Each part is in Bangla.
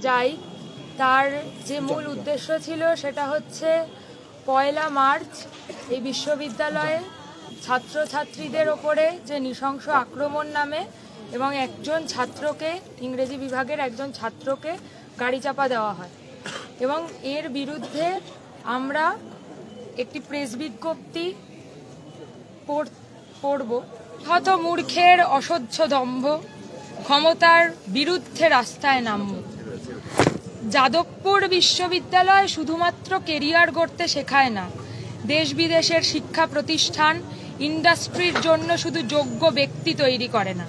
যাই, তার যে মূল উদ্দেশ্য ছিল সেটা হচ্ছে 1 মার্চ এই বিশ্ববিদ্যালয়ে ছাত্রছাত্রীদের ওপরে যে নৃশংস আক্রমণ নামে এবং একজন ছাত্রকে, ইংরেজি বিভাগের একজন ছাত্রকে গাড়ি চাপা দেওয়া হয় এবং এর বিরুদ্ধে আমরা একটি প্রেস বিজ্ঞপ্তি পড়ব। হত মূর্খের অসহ্য দম্ভ, ক্ষমতার বিরুদ্ধে রাস্তায় নামব। যাদবপুর বিশ্ববিদ্যালয় শুধুমাত্র কেরিয়ার গড়তে শেখায় না, দেশ বিদেশের শিক্ষা প্রতিষ্ঠান, ইন্ডাস্ট্রির জন্য শুধু যোগ্য ব্যক্তি তৈরি করে না,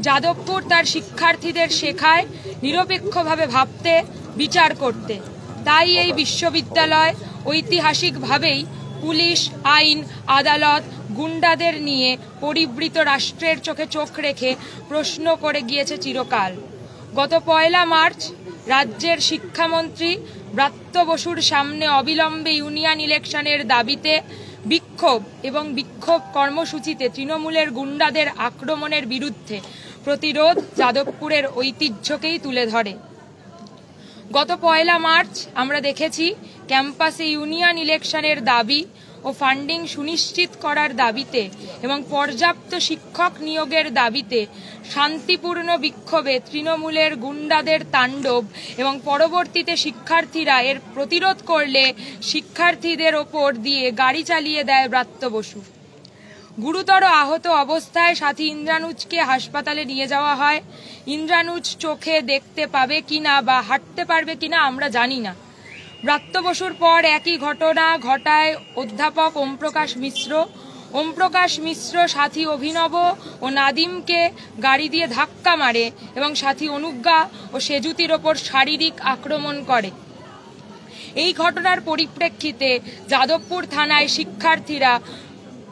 যাদবপুর তার শিক্ষার্থীদের শেখায় নিরপেক্ষভাবে ভাবতে, বিচার করতে। তাই এই বিশ্ববিদ্যালয় ঐতিহাসিকভাবেই পুলিশ, আইন, আদালত, গুন্ডাদের নিয়ে পরিবৃত রাষ্ট্রের চোখে চোখ রেখে প্রশ্ন করে গিয়েছে চিরকাল। গত 1 মার্চ রাজ্যের শিক্ষামন্ত্রী ব্রাত্য বসুর সামনে অবিলম্বে ইউনিয়ন ইলেকশনের দাবিতে বিক্ষোভ এবং বিক্ষোভ কর্মসূচিতে তৃণমূলের গুন্ডাদের আক্রমণের বিরুদ্ধে প্রতিরোধ যাদবপুরের ঐতিহ্যকেই তুলে ধরে। গত 1 মার্চ আমরা দেখেছি ক্যাম্পাসে ইউনিয়ন ইলেকশনের দাবি ও ফান্ডিং সুনিশ্চিত করার দাবিতে এবং পর্যাপ্ত শিক্ষক নিয়োগের দাবিতে শান্তিপূর্ণ বিক্ষোভে তৃণমূলের গুন্ডাদের তাণ্ডব এবং পরবর্তীতে শিক্ষার্থীরা এর প্রতিরোধ করলে শিক্ষার্থীদের ওপর দিয়ে গাড়ি চালিয়ে দেয় ব্রাত্য বসু। গুরুতর আহত অবস্থায় সাথী ইন্দ্রানুজকে হাসপাতালে নিয়ে যাওয়া হয়। ইন্দ্রানুজ চোখে দেখতে পাবে কিনা বা হাঁটতে পারবে কিনা আমরা জানি না। ব্রাত্য বসুর পর একই ঘটনা ঘটায় অধ্যাপক ওমপ্রকাশ মিশ্র। ওমপ্রকাশ মিশ্র সাথী অভিনব ও নাদিমকে গাড়ি দিয়ে ধাক্কা মারে এবং সাথী অনুজ্ঞা ও সেজুতির ওপর শারীরিক আক্রমণ করে। এই ঘটনার পরিপ্রেক্ষিতে যাদবপুর থানায় শিক্ষার্থীরা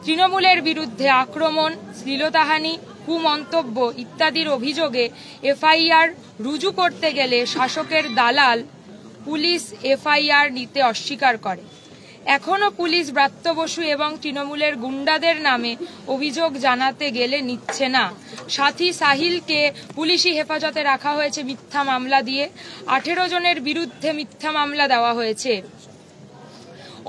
তৃণমূলের বিরুদ্ধে আক্রমণ, শ্লীলতাহানি, কুমন্তব্য ইত্যাদির অভিযোগে এফআইআর রুজু করতে গেলে শাসকের দালাল পুলিশ এফআইআর নিতে অস্বীকার করে। এখনও পুলিশ ব্রাত্য বসু এবং তৃণমূলের গুন্ডাদের নামে অভিযোগ জানাতে গেলে নিচ্ছে না। সাথী সাহিলকে পুলিশি হেফাজতে রাখা হয়েছে মিথ্যা মামলা দিয়ে। 18 জনের বিরুদ্ধে মিথ্যা মামলা দেওয়া হয়েছে।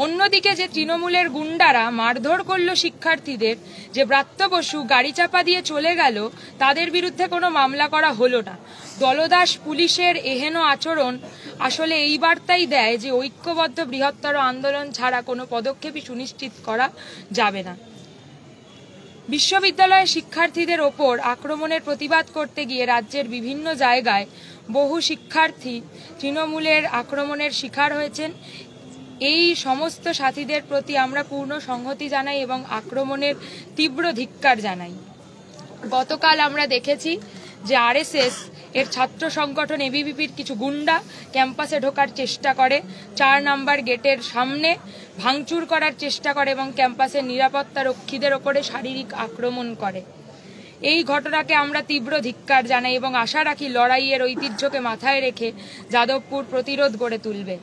অন্যদিকে যে তৃণমূলের গুন্ডারা মারধর করল শিক্ষার্থীদের, যে ব্রাত্য বসু গাড়ি চাপা দিয়ে চলে গেল, তাদের বিরুদ্ধে কোনো মামলা করা হলো না। দলদাস পুলিশের এহেন আচরণ আসলে এই বার্তাই দেয় যে ঐক্যবদ্ধ বৃহত্তর আন্দোলন ছাড়া কোনো পদক্ষেপই সুনিশ্চিত করা যাবে না। বিশ্ববিদ্যালয়ের শিক্ষার্থীদের ওপর আক্রমণের প্রতিবাদ করতে গিয়ে রাজ্যের বিভিন্ন জায়গায় বহু শিক্ষার্থী তৃণমূলের আক্রমণের শিকার হয়েছেন। এই সমস্ত সাথীদের প্রতি আমরা পূর্ণ সংহতি জানাই এবং আক্রমণের তীব্র ধিক্কার জানাই। গতকাল আমরা দেখেছি যে আরএসএস এর ছাত্র সংগঠন এবিভিপির কিছু গুন্ডা ক্যাম্পাসে ঢোকার চেষ্টা করে, 4 নম্বর গেটের সামনে ভাঙচুর করার চেষ্টা করে এবং ক্যাম্পাসের নিরাপত্তা রক্ষীদের ওপরে শারীরিক আক্রমণ করে। এই ঘটনাকে আমরা তীব্র ধিক্কার জানাই এবং আশা রাখি লড়াইয়ের ঐতিহ্যকে মাথায় রেখে যাদবপুর প্রতিরোধ গড়ে তুলবে।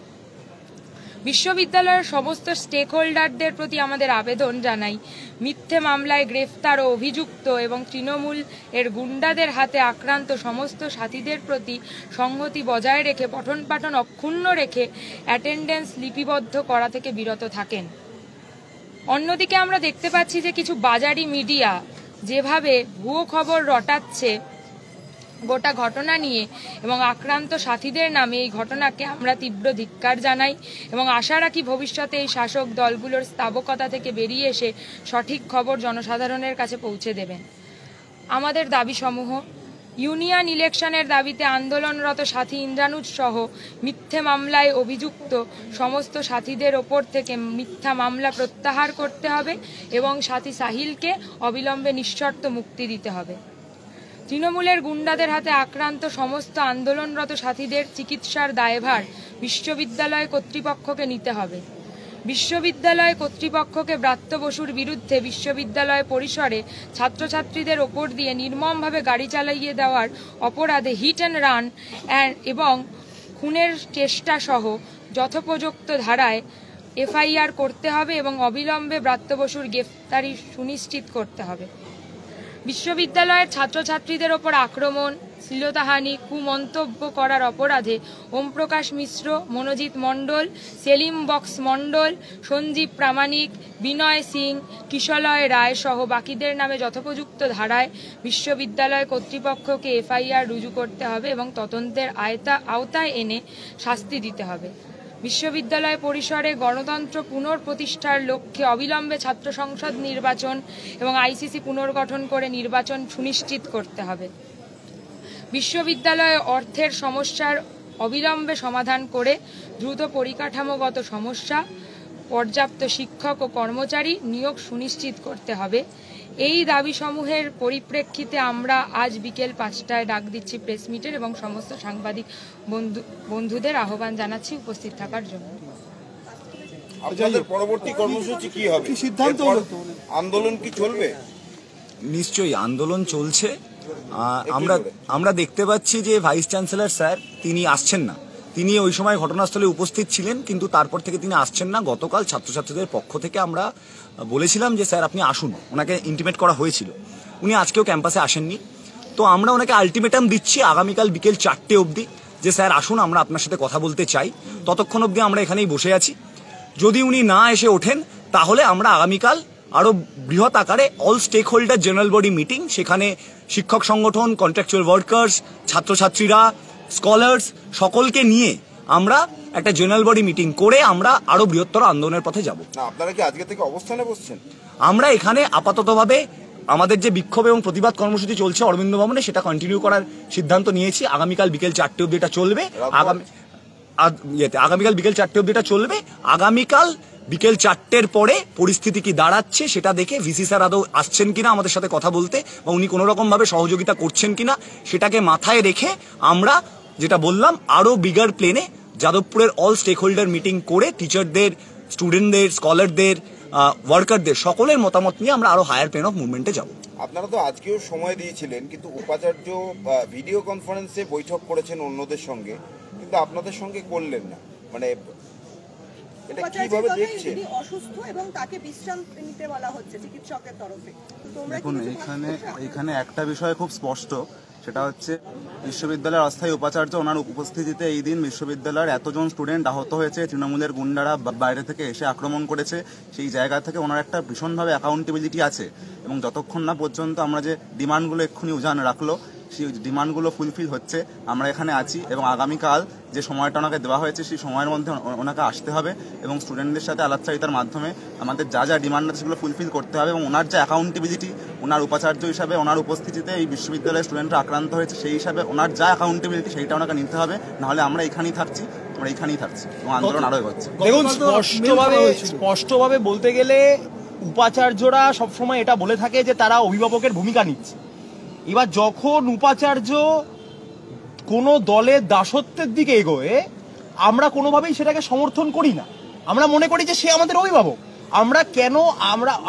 বিশ্ববিদ্যালয়ের সমস্ত স্টেক হোল্ডারদের প্রতি আমাদের আবেদন জানাই, মিথ্যে মামলায় গ্রেফতার ও অভিযুক্ত এবং তৃণমূল এর গুন্ডাদের হাতে আক্রান্ত সমস্ত সাথীদের প্রতি সংহতি বজায় রেখে পঠন পাঠন অক্ষুণ্ণ রেখে অ্যাটেন্ডেন্স লিপিবদ্ধ করা থেকে বিরত থাকেন। অন্যদিকে আমরা দেখতে পাচ্ছি যে কিছু বাজারি মিডিয়া যেভাবে ভুয়ো খবর রটাচ্ছে গোটা ঘটনা নিয়ে এবং আক্রান্ত সাথীদের নামে, এই ঘটনাকে আমরা তীব্র ধিক্কার জানাই এবং আশা রাখি ভবিষ্যতে এই শাসক দলগুলোর স্থাবকতা থেকে বেরিয়ে এসে সঠিক খবর জনসাধারণের কাছে পৌঁছে দেবেন। আমাদের দাবিসমূহ: ইউনিয়ন ইলেকশনের দাবিতে আন্দোলনরত সাথী ইন্দ্রানুজ সহ মিথ্যে মামলায় অভিযুক্ত সমস্ত সাথীদের ওপর থেকে মিথ্যা মামলা প্রত্যাহার করতে হবে এবং সাথী সাহিলকে অবিলম্বে নিঃশর্ত মুক্তি দিতে হবে। তৃণমূলের গুন্ডাদের হাতে আক্রান্ত সমস্ত আন্দোলনরত সাথীদের চিকিৎসার দায়ভার বিশ্ববিদ্যালয় কর্তৃপক্ষকে নিতে হবে। বিশ্ববিদ্যালয় কর্তৃপক্ষকে ব্রাত্য বসুর বিরুদ্ধে বিশ্ববিদ্যালয় পরিসরে ছাত্রছাত্রীদের ওপর দিয়ে নির্মমভাবে গাড়ি চালিয়ে দেওয়ার অপরাধে হিট অ্যান্ড রান এবং খুনের চেষ্টা সহ যথোপযুক্ত ধারায় এফআইআর করতে হবে এবং অবিলম্বে ব্রাত্য বসুর গ্রেফতারি সুনিশ্চিত করতে হবে। বিশ্ববিদ্যালয়ের ছাত্রছাত্রীদের ওপর আক্রমণ, শ্লীলতাহানি, কুমন্তব্য করার অপরাধে ওমপ্রকাশ মিশ্র, মনোজিৎ মণ্ডল, সেলিম বক্স মণ্ডল, সঞ্জীব প্রামাণিক, বিনয় সিং, কিশলয় রায় সহ বাকিদের নামে যথোপযুক্ত ধারায় বিশ্ববিদ্যালয় কর্তৃপক্ষকে এফআইআর রুজু করতে হবে এবং তদন্তের আওতায় এনে শাস্তি দিতে হবে। বিশ্ববিদ্যালয় পরিসরে গণতন্ত্র পুনঃপ্রতিষ্ঠার লক্ষ্যে অবিলম্বে ছাত্র সংসদ নির্বাচন এবং আইসিসি পুনর্গঠন করে নির্বাচন সুনিশ্চিত করতে হবে। বিশ্ববিদ্যালয়ে অর্থের সমস্যার অবিলম্বে সমাধান করে দ্রুত পরিকাঠামোগত সমস্যা, পর্যাপ্ত শিক্ষক ও কর্মচারী নিয়োগ সুনিশ্চিত করতে হবে। এই দাবিসমূহের পরিপ্রেক্ষিতে আমরা আজ বিকেল 5টায় ডাক দিচ্ছি প্রেস মিটের এবং সমস্ত সাংবাদিক বন্ধুদের আহ্বান জানাচ্ছি উপস্থিত থাকার জন্য। আপনাদের পরবর্তী কর্মসূচি কি হবে? সিদ্ধান্ত আন্দোলন কি চলবে? নিশ্চয়ই আন্দোলন চলছে। আমরা দেখতে পাচ্ছি যে ভাইস চ্যান্সেলর স্যার তিনি আসছেন না। তিনি ওই সময় ঘটনাস্থলে উপস্থিত ছিলেন, কিন্তু তারপর থেকে তিনি আসছেন না। গতকাল ছাত্রছাত্রীদের পক্ষ থেকে আমরা বলেছিলাম যে স্যার আপনি আসুন, ওনাকে ইন্টিমেট করা হয়েছিল। উনি আজকেও ক্যাম্পাসে আসেননি। তো আমরা ওনাকে আলটিমেটাম দিচ্ছি আগামীকাল বিকেল 4টে অবধি যে স্যার আসুন, আমরা আপনার সাথে কথা বলতে চাই। ততক্ষণ অবধি আমরা এখানেই বসে আছি। যদি উনি না এসে ওঠেন তাহলে আমরা আগামীকাল আরো বৃহৎ আকারে all stakeholder general body meeting, সেখানে শিক্ষক সংগঠন, কন্ট্রাকচুয়াল ওয়ার্কার্স, ছাত্রছাত্রীরা, স্কলার্স সকলকে নিয়ে আমরা একটা জেনারেল বডি মিটিং করে আমরা আরো বৃহত্তর আন্দোলনের পথে যাব। আপনারা কি আজকে থেকে অবস্থানে বসছেন? আমরা এখানে আপাততভাবে আমাদের যে বিক্ষোভ এবং প্রতিবাদ কর্মসূচি চলছে অরবিন্দ ভবনে, সেটা কন্টিনিউ করার সিদ্ধান্ত নিয়েছি। আগামীকাল বিকেল 4টে অবধি এটা চলবে। আগামীকাল বিকেল 4টে অবধি এটা চলবে। আগামীকাল বিকেল 4টের পরে পরিস্থিতি কি দাঁড়াচ্ছে সেটা দেখে ভিসি স্যার আদৌ আসছেন কিনা আমাদের সাথে কথা বলতে, বা উনি কোনো রকম ভাবে সহযোগিতা করছেন কিনা সেটাকে মাথায় রেখে আমরা যেটা বললাম আরো বিগার প্লেনে যাদবপুরের অল স্টেক হোল্ডার মিটিং করে টিচারদের, স্টুডেন্টদের, স্কলারদের, ওয়ার্কারদের সকলের মতামত নিয়ে আমরা আরো হায়ার প্লেন অফ মুভমেন্টে যাব। আপনারা তো আজকেও সময় দিয়েছিলেন, কিন্তু উপাচার্য ভিডিও কনফারেন্সে বৈঠক করেছেন অন্যদের সঙ্গে, কিন্তু আপনাদের সঙ্গে করলেন না। মানে এটা কিভাবে দেখছেন? অসুস্থ এবং তাকে বিশ্রাম নিতে বলা হচ্ছে চিকিৎসকের তরফে। দেখুন, এখানে একটা বিষয় খুব স্পষ্ট, সেটা হচ্ছে বিশ্ববিদ্যালয়ের অস্থায়ী উপাচার্য ওনার উপস্থিতিতে এই দিন বিশ্ববিদ্যালয়ের এতজন স্টুডেন্ট আহত হয়েছে, তৃণমূলের গুন্ডারা বাইরে থেকে এসে আক্রমণ করেছে, সেই জায়গা থেকে ওনার একটা ভীষণভাবে অ্যাকাউন্টেবিলিটি আছে। এবং যতক্ষণ না পর্যন্ত আমরা যে ডিমান্ডগুলো এক্ষুনি উজান রাখলো সেই ডিমান্ডগুলো ফুলফিল হচ্ছে, আমরা এখানে আছি। এবং আগামীকাল যে সময়টা ওনাকে দেওয়া হয়েছে সেই সময়ের মধ্যে ওনাকে আসতে হবে এবং স্টুডেন্টদের সাথে আলাপচারিতার মাধ্যমে আমাদের যা যা ডিমান্ড আছে সেগুলো ফুলফিল করতে হবে। এবং ওনার যে অ্যাকাউন্টেবিলিটি, ওনার উপাচার্য হিসাবে ওনার উপস্থিতিতে এই বিশ্ববিদ্যালয়ের স্টুডেন্টরা আক্রান্ত হয়েছে, সেই হিসাবে ওনার যা অ্যাকাউন্টেবিলিটি সেইটা ওনাকে নিতে হবে, নাহলে আমরা এখানেই থাকছি এবং আন্দোলন আরো এগোচ্ছে। দেখুন, স্পষ্টভাবে বলতে গেলে উপাচার্যরা সবসময় এটা বলে থাকে যে তারা অভিভাবকের ভূমিকা নিচ্ছে। এবার যখন উপাচার্য কোনো দলের দাসত্বের দিকে এগোয়, আমরা কোনোভাবেই সেটাকে সমর্থন করি না। আমরা মনে করি যে সে আমাদের অভিভাবক।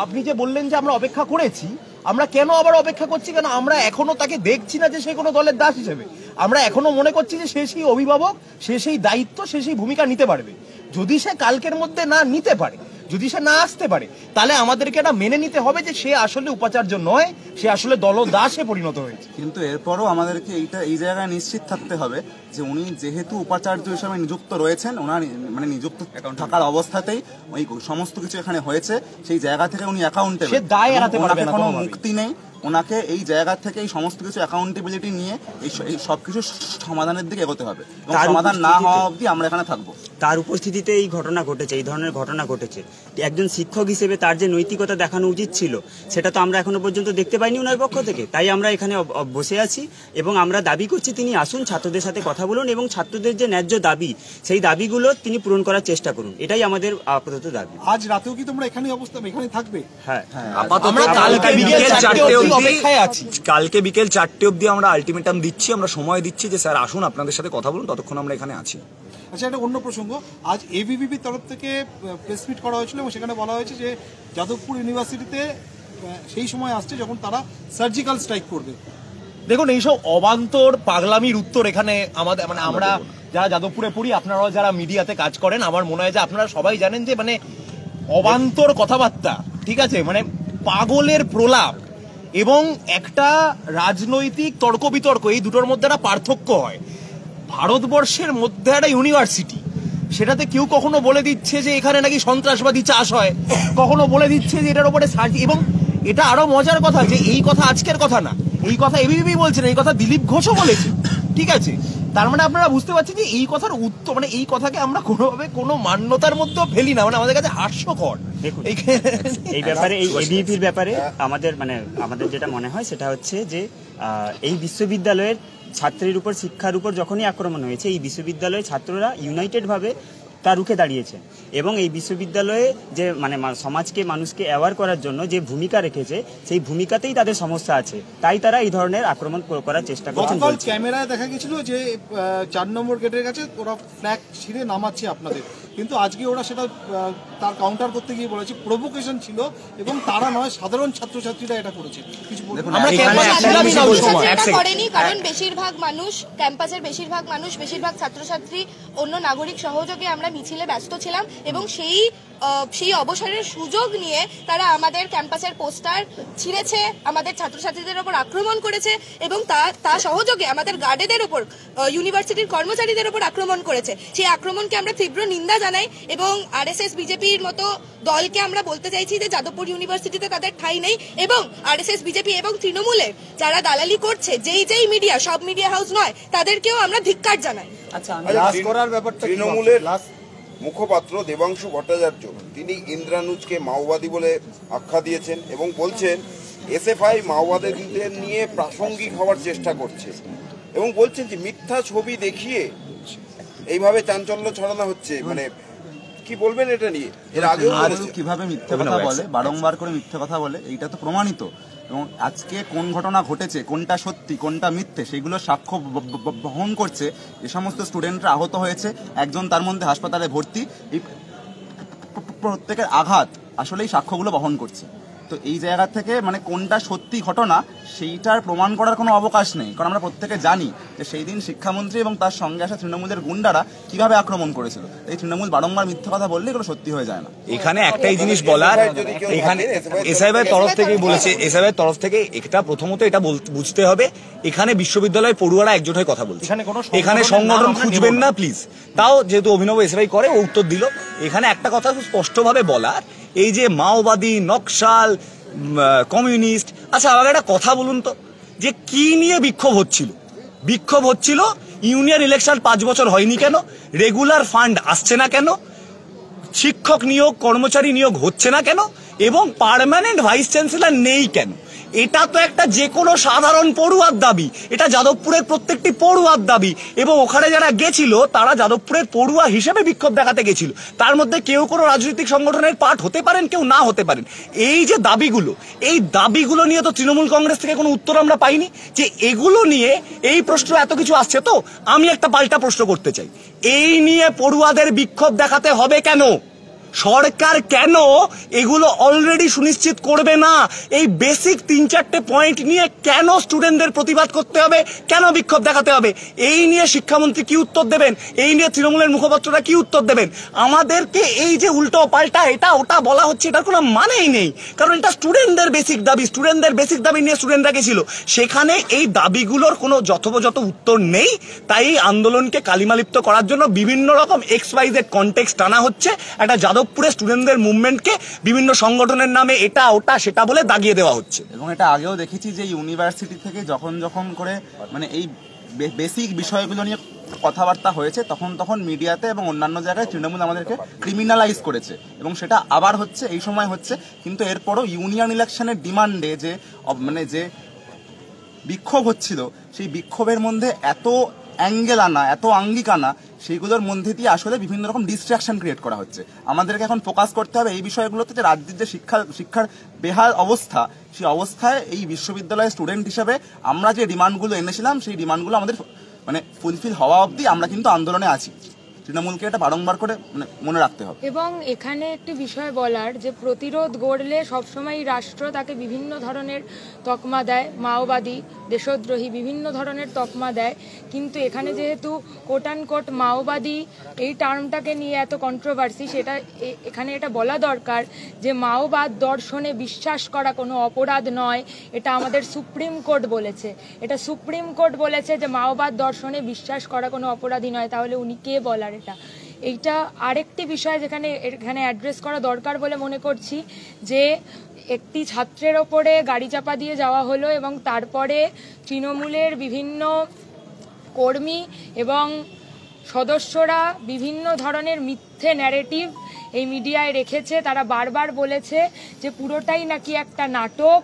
আপনি যে বললেন যে আমরা অপেক্ষা করেছি, আমরা কেন আবার অপেক্ষা করছি? কেন আমরা এখনো তাকে দেখছি না যে সে কোনো দলের দাস হিসেবে। আমরা এখনো মনে করছি যে সে সেই অভিভাবক, সে সেই দায়িত্ব, সে সেই ভূমিকা নিতে পারবে। যদি সে কালকের মধ্যে না নিতে পারে, যদি সে না আসতে পারে, তাহলে আমাদেরকে এটা মেনে নিতে হবে যে সে আসলে উপাচার্য নয়, সে আসলে দলদাসে পরিণত হয়েছে। কিন্তু এরপরও আমাদেরকে এই জায়গায় নিশ্চিত থাকতে হবে যে উনি যেহেতু উপাচার্য হিসেবে নিযুক্ত রয়েছেন, ওনার মানে নিযুক্ত থাকার অবস্থাতেই ওই সমস্ত কিছু এখানে হয়েছে, সেই জায়গা থেকে উনি অ্যাকাউন্টেবল, সে দায় এড়াতে পারবে না, কোনো মুক্তি নেই। ওনাকে এই জায়গা থেকে এই সমস্ত কিছু অ্যাকাউন্টেবিলিটি নিয়ে এই সবকিছু সমাধানের দিকে এগোতে হবে এবং সমাধান না হওয়া অবধি আমরা এখানে থাকবো। তার উপস্থিতিতে এই ঘটনা ঘটেছে, এই ধরনের ঘটনা ঘটেছে। একজন শিক্ষক হিসেবে তার যে নৈতিকতা দেখানো উচিত ছিল সেটা তো আমরা এখনো পর্যন্ত দেখতে পাইনি ওনার পক্ষ থেকে। তাই আমরা এখানে বসে আছি এবং আমরা দাবি করছি তিনি আসুন, ছাত্রদের সাথে কথা বলুন এবং ছাত্রদের যে ন্যায্য দাবি সেই দাবিগুলো তিনি পূরণ করার চেষ্টা করুন। এটাই আমাদের আপাতত দাবি। আজ রাতেও কি তোমরা এখানে এখানে থাকবে? হ্যাঁ, আপাতত কালকে বিকেল 4টে অবধি আমরা আলটিমেটাম দিচ্ছি, আমরা সময় দিচ্ছি যে স্যার আসুন, আপনাদের সাথে কথা বলুন, ততক্ষণ আমরা এখানে আছি। আচ্ছা, একটা অন্য প্রসঙ্গ, আজ এবিভিপির তরফ থেকে প্রেস মিট করা হয়েছিল এবং সেখানে বলা হয়েছে যে যাদবপুর ইউনিভার্সিটিতে সেই সময় আসছে যখন তারা সার্জিক্যাল স্ট্রাইক করবে। দেখুন, এইসব অবান্তর পাগলামির উত্তর এখানে আমাদের আমরা যারা যাদবপুরে পড়ি, আপনারাও যারা মিডিয়াতে কাজ করেন, আমার মনে হয় যে আপনারা সবাই জানেন যে অবান্তর কথাবার্তা, ঠিক আছে, পাগলের প্রলাপ, এবং একটা রাজনৈতিক তর্ক বিতর্ক, এই দুটোর মধ্যে একটা পার্থক্য হয়। ভারতবর্ষের মধ্যে একটা ইউনিভার্সিটি, সেটাতে কেউ কখনো বলে দিচ্ছে যে এখানে নাকি সন্ত্রাসবাদী চাষ হয়, কখনো বলে দিচ্ছে যে এটার উপরে সার্চ, এবং এটা আরো মজার কথা যে এই কথা আজকের কথা না, এই কথা এবিভিপি বলছেন, এই কথা দিলীপ ঘোষও বলেছে। ঠিক আছে, তার মানে আপনারা বুঝতে পারছেন যে এই কথার উত্তর, মানে এই কথাকে আমরা কোনোভাবে কোনো মান্যতার মধ্যেও ফেলি না, মানে আমাদের কাছে হাস্যকর। এই ব্যাপারে, এই এবিভিপির ব্যাপারে আমাদের যেটা মনে হয় সেটা হচ্ছে যে এই বিশ্ববিদ্যালয়ের ছাত্রের উপর, শিক্ষার উপর যখনই আক্রমণ হয়েছে, এই বিশ্ববিদ্যালয়ের ছাত্ররা ইউনাইটেড ভাবে তা রুখে দাঁড়িয়েছে এবং এই বিশ্ববিদ্যালয়ে যে মানে সমাজকে, মানুষকে অ্যাওয়ার করার জন্য যে ভূমিকা রেখেছে, সেই ভূমিকাতেই তাদের সমস্যা আছে, তাই তারা এই ধরনের আক্রমণ করার চেষ্টা করছেন। ক্যামেরায় দেখা গেছিল যে 4 নম্বর গেটের কাছে ওরা ফ্ল্যাগ ছিঁড়ে নামাচ্ছে আপনাদের, কিন্তু আজকে ওরা সেটা তার কাউন্টার করতে গিয়ে বলেছে প্রভোকেশন ছিল এবং তারা নয়, সাধারণ ছাত্রছাত্রীরা এটা করেছে। কিছু বলবেন? করেনি, কারণ বেশিরভাগ মানুষ, ক্যাম্পাসের বেশিরভাগ মানুষ, বেশিরভাগ ছাত্রছাত্রী অন্য নাগরিক সহযোগে আমরা মিছিলে ব্যস্ত ছিলাম এবং সেই অবসরের সুযোগ নিয়ে তারা আমাদের ক্যাম্পাসের পোস্টার ছিঁড়েছে, আমাদের ছাত্রছাত্রীদের উপর আক্রমণ করেছে এবং তা সহযোগে আমাদের গার্ডেদের উপর, ইউনিভার্সিটির কর্মচারীদের উপর আক্রমণ করেছে। সেই আক্রমণকে আমরা তীব্র নিন্দা জানাই এবং আরএসএস বিজেপির মতো দলকে আমরা বলতে চাইছি যে যাদবপুর ইউনিভার্সিটিতে তাদের ঠাঁই নেই এবং আরএসএস বিজেপি এবং তৃণমূলের যারা দালালি করছে, যেই মিডিয়া, সব মিডিয়া হাউস নয়, তাদেরকেও আমরা ধিক্কার জানাই। তৃণমূলের মুখপাত্র দেবাংশু ভট্টাচার্য তিনি ইন্দ্রানুজকে মাওবাদী বলে আখ্যা দিয়েছেন এবং বলছেন এসএফআই মাওবাদীদের নিয়ে প্রাসঙ্গিক হওয়ার চেষ্টা করছে এবং বলছেন যে মিথ্যা ছবি দেখিয়ে এইভাবে চাঞ্চল্য ছড়ানো হচ্ছে। মানে কি বলবেন এটা নিয়ে? এর আগেও কিভাবে মিথ্যা কথা বলে, বারংবার করে মিথ্যা কথা বলে, এইটা তো প্রমাণিত। এবং আজকে কোন ঘটনা ঘটেছে, কোনটা সত্যি কোনটা মিথ্যে, সেগুলো সাক্ষ্য বহন করছে। যে সমস্ত স্টুডেন্টরা আহত হয়েছে, একজন তার মধ্যে হাসপাতালে ভর্তি, এই প্রত্যেকের আঘাত আসলেই সাক্ষ্যগুলো বহন করছে। তো এই জায়গা থেকে মানে কোনটা সত্যি ঘটনা সেইটার প্রমাণ করার কোনো অবকাশ নেই, কারণ আমরা প্রত্যেকে জানি যে সেই দিন শিক্ষামন্ত্রী এবং তার সঙ্গে আসা তৃণমূলের গুন্ডারা কিভাবে আক্রমণ করেছিল। এই তৃণমূল বারংবার মিথ্যা কথা বললে এগুলো সত্যি হয়ে যায় না। এখানে একটাই জিনিস বলার, এখানে এসআইআর তরফ থেকেই বলেছে, এসআইআর তরফ থেকে এটা প্রথমত এটা বুঝতে হবে, এখানে বিশ্ববিদ্যালয় পড়ুয়ারা একজোট হয়ে কথা বলছে, এখানে সংগঠন খুঁজবেন না প্লিজ। তাও যেহেতু অভিনব এসআইআর করে ও উত্তর দিল। এখানে একটা কথা খুব স্পষ্টভাবে বলার, এই যে মাওবাদী, নকশাল, কমিউনিস্ট, আচ্ছা আমাকে একটা কথা বলুন তো, যে কি নিয়ে বিক্ষোভ হচ্ছিল? বিক্ষোভ হচ্ছিল ইউনিয়ন ইলেকশন 5 বছর হয়নি কেন, রেগুলার ফান্ড আসছে না কেন, শিক্ষক নিয়োগ, কর্মচারী নিয়োগ হচ্ছে না কেন, এবং পার্মানেন্ট ভাইস চ্যান্সেলর নেই কেন। এটা তো একটা যে কোনো সাধারণ পড়ুয়ার দাবি, এটা যাদবপুরের প্রত্যেকটি পড়ুয়ার দাবি এবং ওখানে যারা গেছিল তারা যাদবপুরের পড়ুয়া হিসেবে বিক্ষোভ দেখাতে গেছিল। তার মধ্যে কেউ কোনো রাজনৈতিক সংগঠনের পার্ট হতে পারেন, কেউ না হতে পারেন। এই যে দাবিগুলো, এই দাবিগুলো নিয়ে তো তৃণমূল কংগ্রেস থেকে কোনো উত্তর আমরা পাইনি। যে এগুলো নিয়ে এই প্রশ্ন এত কিছু আসছে, তো আমি একটা পাল্টা প্রশ্ন করতে চাই, এই নিয়ে পড়ুয়াদের বিক্ষোভ দেখাতে হবে কেন? সরকার কেন এগুলো অলরেডি সুনিশ্চিত করবে না? এই বেসিক 3-4টে পয়েন্ট নিয়ে কেন স্টুডেন্টদের প্রতিবাদ করতে হবে, কেন বিক্ষোভ দেখাতে হবে? এই নিয়ে শিক্ষামন্ত্রী কি উত্তর দেবেন? এই নিয়ে তৃণমূলের মুখপাত্ররা কি উত্তর দেবেন? আমাদেরকে এই যে উল্টো পাল্টা এটা ওটা বলা হচ্ছে, এটার কোনো মানেই নেই, কারণ এটা স্টুডেন্টদের বেসিক দাবি। স্টুডেন্টদের বেসিক দাবি নিয়ে স্টুডেন্টরা গেছিল, সেখানে এই দাবিগুলোর কোনো যথোপযথ উত্তর নেই। তাই এই আন্দোলনকে কালিমালিপ্ত করার জন্য বিভিন্ন রকম XYZ কনটেক্সট টানা হচ্ছে, একটা যাদবপুরে স্টুডেন্টদের মুভমেন্টকে বিভিন্ন সংগঠনের নামে এটা ওটা সেটা বলে দাগিয়ে দেওয়া হচ্ছে। এবং এটা আগেও দেখেছি যে ইউনিভার্সিটি থেকে যখন করে মানে এই বেসিক বিষয়গুলো নিয়ে কথাবার্তা হয়েছে, তখন মিডিয়াতে এবং অন্যান্য জায়গায় তৃণমূল আমাদেরকে ক্রিমিনালাইজ করেছে এবং সেটা আবার হচ্ছে, এই সময় হচ্ছে। কিন্তু এরপরও ইউনিয়ন ইলেকশনের ডিমান্ডে যে মানে যে বিক্ষোভ হচ্ছিল, সেই বিক্ষোভের মধ্যে এত অ্যাঙ্গেল আনা, এত আঙ্গিক আনা, সেইগুলোর মধ্যে দিয়ে আসলে বিভিন্ন রকম ডিস্ট্রাকশন ক্রিয়েট করা হচ্ছে। আমাদেরকে এখন ফোকাস করতে হবে এই বিষয়গুলোতে, যে রাজ্যের যে শিক্ষার বেহাল অবস্থা, সেই অবস্থায় এই বিশ্ববিদ্যালয়ের স্টুডেন্ট হিসেবে আমরা যে ডিমান্ডগুলো এনেছিলাম, সেই ডিমান্ডগুলো আমাদের মানে ফুলফিল হওয়া অবধি আমরা কিন্তু আন্দোলনে আছি। তৃণমূলকে এটা বারংবার করে মানে মনে রাখতে হবে। এবং এখানে একটি বিষয় বলার যে প্রতিরোধ গড়লে সবসময় রাষ্ট্র তাকে বিভিন্ন ধরনের তকমা দেয়, মাওবাদী, দেশদ্রোহী, বিভিন্ন ধরনের তকমা দেয়, কিন্তু এখানে যেহেতু কোট অ্যান্ড কোট মাওবাদী এই টার্মটাকে নিয়ে এত কন্ট্রোভার্সি, সেটা এখানে এটা বলা দরকার যে মাওবাদ দর্শনে বিশ্বাস করা কোনো অপরাধ নয়, এটা আমাদের সুপ্রিম কোর্ট বলেছে। এটা সুপ্রিম কোর্ট বলেছে যে মাওবাদ দর্শনে বিশ্বাস করা কোনো অপরাধী নয়। তাহলে উনি কে বলার? এইটা আরেকটি বিষয় যেখানে এখানে অ্যাড্রেস করা দরকার বলে মনে করছি, যে একটি ছাত্রের ওপরে গাড়ি চাপা দিয়ে যাওয়া হলো এবং তারপরে তৃণমূলের বিভিন্ন কর্মী এবং সদস্যরা বিভিন্ন ধরনের মিথ্যে ন্যারেটিভ এই মিডিয়ায় রেখেছে। তারা বারবার বলেছে যে পুরোটাই নাকি একটা নাটক,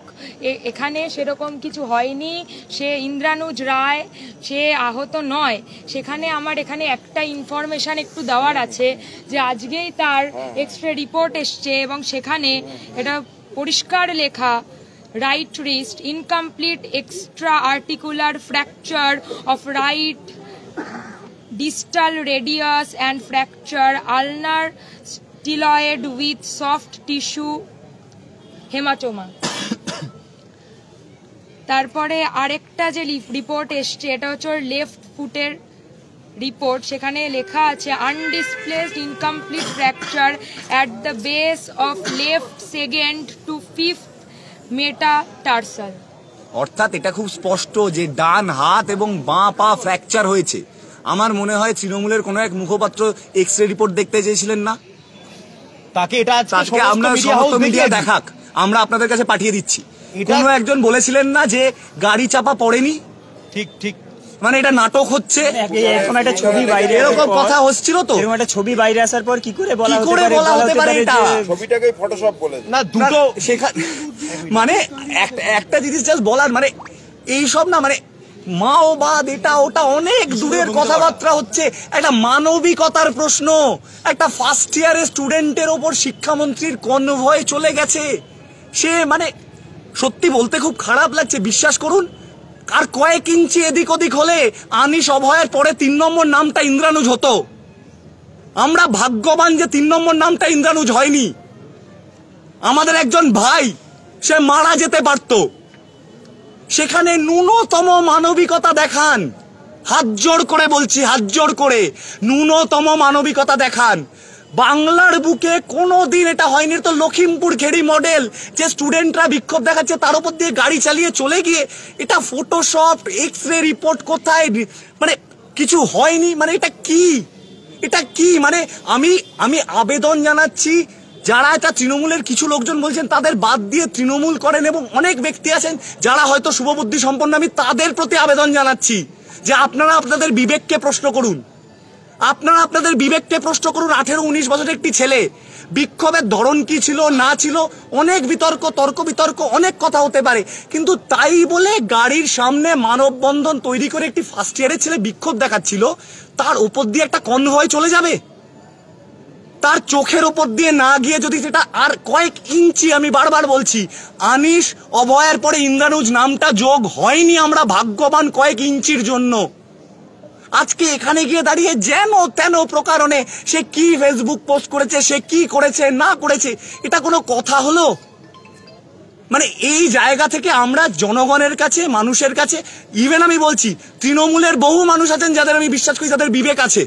এখানে সেরকম কিছু হয়নি, সে ইন্দ্রানুজ রায় সে আহত নয়। সেখানে আমার এখানে একটা ইনফরমেশন একটু দেওয়ার আছে যে আজকেই তার এক্স-রে রিপোর্ট এসছে এবং সেখানে এটা পরিষ্কার লেখা, right wrist, incomplete extra articular fracture of right distal radius and fracture ulnar styloid with soft tissue hematoma. তারপরে আরেকটা যে রিপোর্ট এসছে এটা হচ্ছে লেফট ফুটের রিপোর্ট, সেখানে লেখা আছে undisplaced incomplete fracture at the base of left second to fifth metatarsal. অর্থাৎ এটা খুব স্পষ্ট যে ডান হাত এবং বাঁ পা ফ্র্যাকচার হয়েছে। আমার মনে হয় তৃণমূলের কোনো এক মুখপাত্র এক্স-রে রিপোর্ট দেখতে চেয়েছিলেন না, তাকে এটা আজকে আমরা সমস্ত মিডিয়া দেখাক, আমরা আপনাদের কাছে পাঠিয়ে দিচ্ছি। কোনো একজন বলেছিলেন না যে গাড়ি চাপা পড়েনি? ঠিক ঠিক, মানে এটা নাটক হচ্ছে, এরকম একটা ছবি বাইরে এরকম কথা হচ্ছিল তো, এরকম একটা ছবি বাইরে আসার পর কি করে বলা হতে পারে এটা? ছবিটাকে ফটোশপ বলে না দুটো সেখানে মানে একটা জিনিস জাস্ট বলার, মানে এইসব না, মানে মাওবাদ এটা ওটা অনেক দূরের কথাবার্তা হচ্ছে। একটা মানবিকতার প্রশ্ন, একটা ফার্স্ট ইয়ারের স্টুডেন্টের ওপর শিক্ষামন্ত্রীর কনভয় চলে গেছে। সে মানে সত্যি বলতে খুব খারাপ লাগছে, বিশ্বাস করুন। আর কয়েক ইঞ্চি এদিক ওদিক হলে আনিস অভয়ের পরে 3 নম্বর নামটা ইন্দ্রানুজ হতো। আমরা ভাগ্যবান যে 3 নম্বর নামটা ইন্দ্রানুজ হয়নি। আমাদের একজন ভাই সে মারা যেতে পারতো, সেখানে ন্যূনতম মানবিকতা দেখান। হাত জোড় করে বলছি, হাত জোড় করে ন্যূনতম মানবিকতা দেখান। বাংলার বুকে কোনোদিন এটা হয়নি। তো লখিমপুর খেড়ি মডেল যে স্টুডেন্টরা বিক্ষোভ দেখাচ্ছে তার উপর দিয়ে গাড়ি চালিয়ে চলে গিয়ে এটা ফটোশপ, এক্স-রে রিপোর্ট কোথায়, মানে কিছু হয়নি। মানে এটা কি, এটা কি? মানে আমি আবেদন জানাচ্ছি, যারা এটা তৃণমূলের কিছু লোকজন বলছেন তাদের বাদ দিয়ে তৃণমূল করেন এবং অনেক ব্যক্তি আছেন যারা হয়তো শুভবুদ্ধি সম্পন্ন, আমি তাদের প্রতি আবেদন জানাচ্ছি যে আপনারা আপনাদের বিবেককে প্রশ্ন করুন। আপনারা আপনাদের বিবেককে প্রশ্ন করুন। 18-19 বছরের একটি ছেলে, বিক্ষোভের ধরন কি ছিল না ছিল, অনেক বিতর্ক, তর্ক বিতর্ক, অনেক কথা হতে পারে, কিন্তু তাই বলে গাড়ির সামনে মানববন্ধন তৈরি করে একটি ফার্স্ট ইয়ারের ছেলে বিক্ষোভ দেখাচ্ছিল, তার উপর দিয়ে একটা কনভয় চলে যাবে? তার চোখের ওপর দিয়ে না গিয়ে যদি সেটা আর কয়েক ইঞ্চি, আমি বারবার বলছি, আনিস অভয়ের পরে ইন্দ্রানুজ নামটা যোগ হয়নি, আমরা ভাগ্যবান কয়েক ইঞ্চির জন্য। আজকে এখানে গিয়ে দাঁড়িয়ে যেন তেন প্রকারণে সে কি ফেসবুক পোস্ট করেছে, সে কি করেছে না করেছে, এটা কোনো কথা হলো? মানে এই জায়গা থেকে আমরা জনগণের কাছে, মানুষের কাছে, ইভেন আমি বলছি তৃণমূলের বহু মানুষ আছেন যাদের আমি বিশ্বাস করি যাদের বিবেক আছে,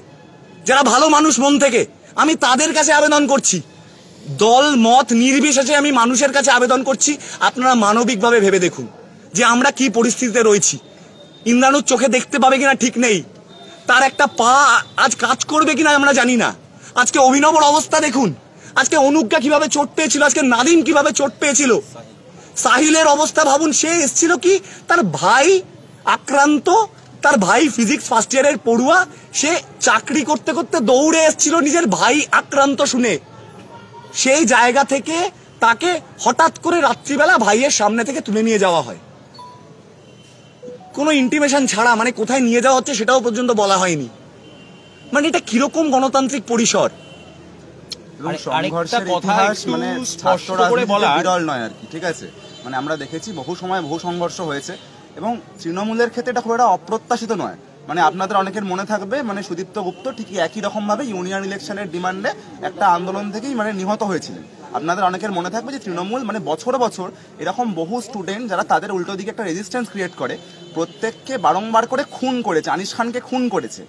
যারা ভালো মানুষ মন থেকে, আমি তাদের কাছে আবেদন করছি, দল মত নির্বিশেষে আমি মানুষের কাছে আবেদন করছি, আপনারা মানবিকভাবে ভেবে দেখুন যে আমরা কি পরিস্থিতিতে রয়েছি। ইন্দ্রানুজ চোখে দেখতে পাবে কিনা ঠিক নেই, তার একটা পা আজ কাজ করবে কিনা আমরা জানি না। আজকে অভিনবর অবস্থা দেখুন, আজকে অনুজ্ঞা কিভাবে চোট পেয়েছিল, আজকে নাদিম কিভাবে চোট পেয়েছিল, সাহিলের অবস্থা ভাবুন। সে এসেছিল কি, তার ভাই আক্রান্ত, তার ভাই ফিজিক্স ফার্স্ট ইয়ারের পড়ুয়া, সে চাকরি করতে করতে দৌড়ে এসেছিল নিজের ভাই আক্রান্ত শুনে। সেই জায়গা থেকে তাকে হঠাৎ করে রাত্রিবেলা ভাইয়ের সামনে থেকে তুলে নিয়ে যাওয়া হয়, কোনো ইন্টিমেশন ছাড়া। মানে কোথায় নিয়ে যাওয়া হচ্ছে সেটাও পর্যন্ত বলা হয়নি। মানে এটা কিরকম গণতান্ত্রিক পরিসর? সংঘর্ষের ইতিহাস মানে ছাত্র রাজনীতিতে বিরল নয় আর কি, ঠিক আছে? মানে আমরা দেখেছি বহু সময় বহু সংঘর্ষ হয়েছে এবং তৃণমূলের ক্ষেত্রে এটা খুব একটা অপ্রত্যাশিত নয়। মানে আপনাদের অনেকের মনে থাকবে মানে সুদীপ্ত গুপ্ত ঠিকই একই রকম ভাবে ইউনিয়ন ইলেকশনের ডিমান্ডে একটা আন্দোলন থেকেই মানে নিহত হয়েছিলেন। আপনাদের অনেকের মনে থাকবে যে তৃণমূল মানে বছর বছর এরকম বহু স্টুডেন্ট যারা তাদের উল্টো দিকে একটা রেজিস্ট্যান্স ক্রিয়েট করে প্রত্যেককে বারংবার করে খুন করেছে, আনিস খানকে খুন করেছে।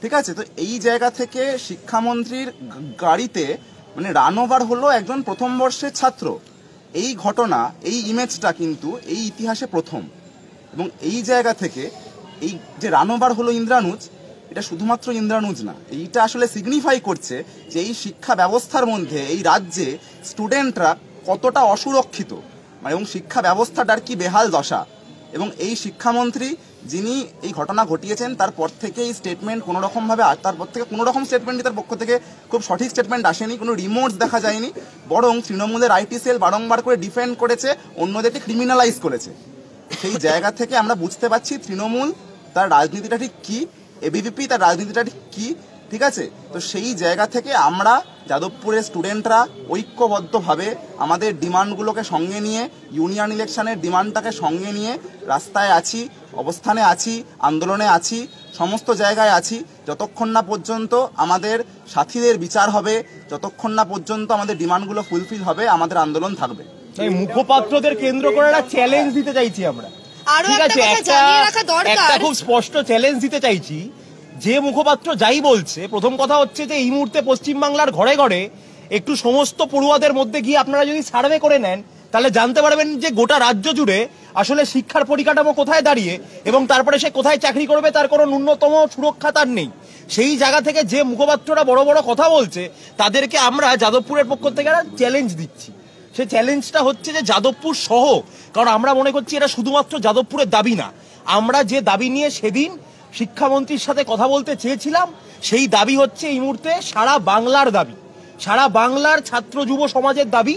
ঠিক আছে, তো এই জায়গা থেকে শিক্ষামন্ত্রীর গাড়িতে মানে রান ওভার হলো একজন প্রথম বর্ষের ছাত্র। এই ঘটনা, এই ইমেজটা কিন্তু এই ইতিহাসে প্রথম। এবং এই জায়গা থেকে এই যে রান ওভার হলো ইন্দ্রানুজ, এটা শুধুমাত্র ইন্দ্রানুজ না, এইটা আসলে সিগনিফাই করছে যে এই শিক্ষা ব্যবস্থার মধ্যে এই রাজ্যে স্টুডেন্টরা কতটা অসুরক্ষিত, মানে এবং শিক্ষা ব্যবস্থাটার কি বেহাল দশা। এবং এই শিক্ষামন্ত্রী যিনি এই ঘটনা ঘটিয়েছেন তারপর থেকে এই স্টেটমেন্ট কোনো রকমভাবে, তারপর থেকে কোনো রকম স্টেটমেন্টই তার পক্ষ থেকে খুব সঠিক স্টেটমেন্ট আসেনি, কোনো রিমোটস দেখা যায়নি, বরং তৃণমূলের আইটি সেল বারংবার করে ডিফেন্ড করেছে, অন্যদেরকে ক্রিমিনালাইজ করেছে। সেই জায়গা থেকে আমরা বুঝতে পারছি তৃণমূল তার রাজনীতিটা ঠিক কি, এবিভিপি তার রাজনীতিটা ঠিক কি। ঠিক আছে, তো সেই জায়গা থেকে আমরা যাদবপুরের স্টুডেন্টরা ঐক্যবদ্ধভাবে আমাদের ডিমান্ডগুলোকে সঙ্গে নিয়ে, ইউনিয়ন ইলেকশনের ডিমান্ডটাকে সঙ্গে নিয়ে রাস্তায় আছি, অবস্থানে আছি, আন্দোলনে আছি, সমস্ত জায়গায় আছি। যতক্ষণ না পর্যন্ত আমাদের সাথীদের বিচার হবে, যতক্ষণ না পর্যন্ত আমাদের ডিমান্ডগুলো ফুলফিল হবে, আমাদের আন্দোলন থাকবে। মুখপাত্রদের কেন্দ্র করে একটা চ্যালেঞ্জ দিতে চাইছি আমরা। ঠিক আছে, একটা খুব স্পষ্ট চ্যালেঞ্জ দিতে চাইছি। যে মুখপাত্র যাই বলছে, প্রথম কথা হচ্ছে যে এই মুহূর্তে পশ্চিমবাংলার ঘরে ঘরে একটু সমস্ত পড়ুয়াদের মধ্যে গিয়ে আপনারা যদি সার্ভে করে নেন তাহলে জানতে পারবেন যে গোটা রাজ্য জুড়ে আসলে শিক্ষার পরিকাঠামো কোথায় দাঁড়িয়ে এবং তারপরে সে কোথায় চাকরি করবে তার কোনো ন্যূনতম সুরক্ষা তার নেই। সেই জায়গা থেকে যে মুখপাত্ররা বড় বড় কথা বলছে তাদেরকে আমরা যাদবপুরের পক্ষ থেকে চ্যালেঞ্জ দিচ্ছি। সে চ্যালেঞ্জটা হচ্ছে যে যাদবপুর সহ, কারণ আমরা মনে করছি এটা শুধুমাত্র যাদবপুরের দাবি না, আমরা যে দাবি নিয়ে সেদিন শিক্ষামন্ত্রীর সাথে কথা বলতে চেয়েছিলাম সেই দাবি হচ্ছে এই মুহূর্তে সারা বাংলার দাবি, সারা বাংলার ছাত্র যুব সমাজের দাবি।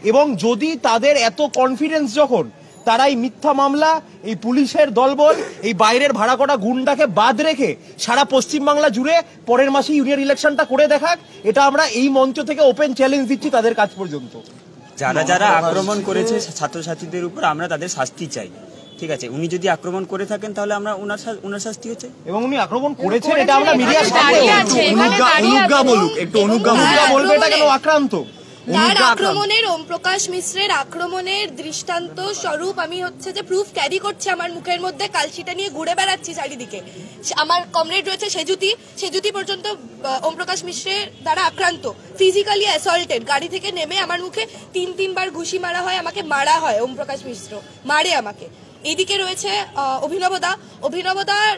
এবং যদি তাদের এত কনফিডেন্স, যখন তারা এই মিথ্যা মামলা, এই পুলিশের দলবল, এই বাইরের ভাড়া করা গুন্ডাকে বাদ রেখে সারা পশ্চিমবাংলা জুড়ে পরের মাসে ইউনিয়ন ইলেকশনটা করে দেখাক, এটা আমরা এই মঞ্চ থেকে ওপেন চ্যালেঞ্জ দিচ্ছি তাদের কাছ পর্যন্ত। যারা যারা আক্রমণ করেছে ছাত্রছাত্রীদের উপর আমরা তাদের শাস্তি চাই। ঠিক আছে, উনি যদি আক্রমণ করে থাকেন তাহলে আমরা ওনার শাস্তি হচ্ছে, এবং উনি আক্রমণ করেছেন এটা আমরা মিডিয়ার সামনে অনুজ্ঞা বলুক, একটু অনুজ্ঞা বলবে, এটা কেন আক্রান্ত। তার আক্রমণের, ওম প্রকাশ মিশ্রের আক্রমণের দৃষ্টান্ত স্বরূপ আমি হচ্ছে যে প্রুফ ক্যারি করছি আমার মুখের মধ্যে, কালশিটা নিয়ে ঘুরে বেড়াচ্ছি চারিদিকে। আমার কমরেড রয়েছে সেজুতি পর্যন্ত ওম প্রকাশ মিশ্রের দ্বারা আক্রান্ত, ফিজিক্যালি অ্যাসল্টেড। গাড়ি থেকে নেমে আমার মুখে 3-3 ঘুষি মারা হয়, আমাকে মারা হয়, ওম প্রকাশ মিশ্র মারে আমাকে। এইদিকে রয়েছে অভিনবদার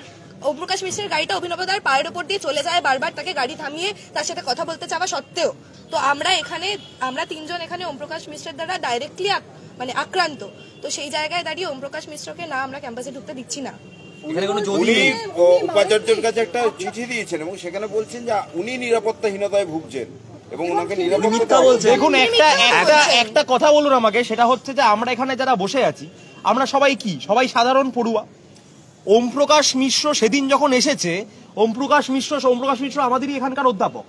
ওম প্রকাশ মিশ্রের গাড়িটা অভিনবদার পায়ের ওপর দিয়ে চলে যায়, বারবার তাকে গাড়ি থামিয়ে তার সাথে কথা বলতে চাওয়া সত্ত্বেও। তো আমরা 3 জন এখানে ওম প্রকাশ মিশ্রের দ্বারা ডাইরেক্টলি মানে আক্রান্ত। তো সেই জায়গায় দাঁড়িয়ে ওম প্রকাশ মিশ্রকে না আমরা ক্যাম্পাসে ঢুকতে দিচ্ছি না। উনি উপাচার্যের কাছে একটা চিঠি দিয়েছেন এবং সেখানে বলছেন যে উনি নিরাপত্তাহীনতায় ভুগছেন এবং ওনাকে নিরাপত্তা বলছেন। দেখুন, একটা কথা বলুন আমাকে, সেটা হচ্ছে যে আমরা এখানে যারা বসে আছি আমরা সবাই কি, সবাই সাধারণ পড়ুয়া। ওম প্রকাশ মিশ্র সেদিন যখন এসেছে, ওম প্রকাশ মিশ্র আমাদেরই এখানকার অধ্যাপক,